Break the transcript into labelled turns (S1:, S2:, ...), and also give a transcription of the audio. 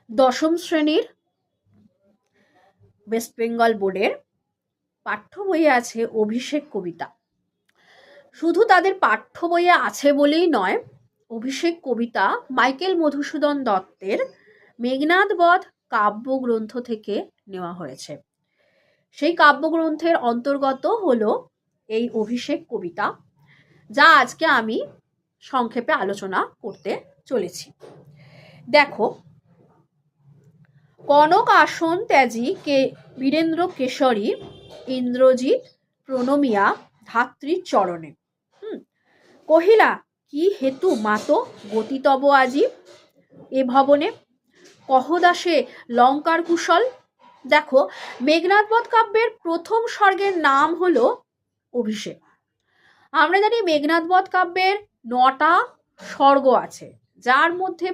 S1: দশম শ্রেণীর ওয়েস্ট বেঙ্গল বোর্ডের পাঠ্য বইয়ে আছে অভিষেক কবিতা। শুধু তাদের পাঠ্য বইয়ে আছে বলেই নয়, অভিষেক কবিতা মাইকেল মধুসূদন দত্তের মেঘনাদ বধ কাব্যগ্রন্থ থেকে নেওয়া হয়েছে। সেই কাব্যগ্রন্থের অন্তর্গত হলো এই অভিষেক কবিতা, যা আজকে আমি সংক্ষেপে আলোচনা করতে চলেছি। দেখো, কনক আসন ত্যাজি কে বীরেন্দ্র কেশরী ইন্দ্রজিৎ প্রণমিয়া ধাত্রীর চরণে। কহিলা কি হেতু মাতো গতি তব আজি এ ভবনে, কহদাসে লঙ্কার কুশল। দেখো, মেঘনাদ বধ কাব্যের প্রথম স্বর্গের নাম হলো অভিষেক। আমরা জানি মেঘনাদ বধ কাব্যের 9টা স্বর্গ আছে, যার মধ্যে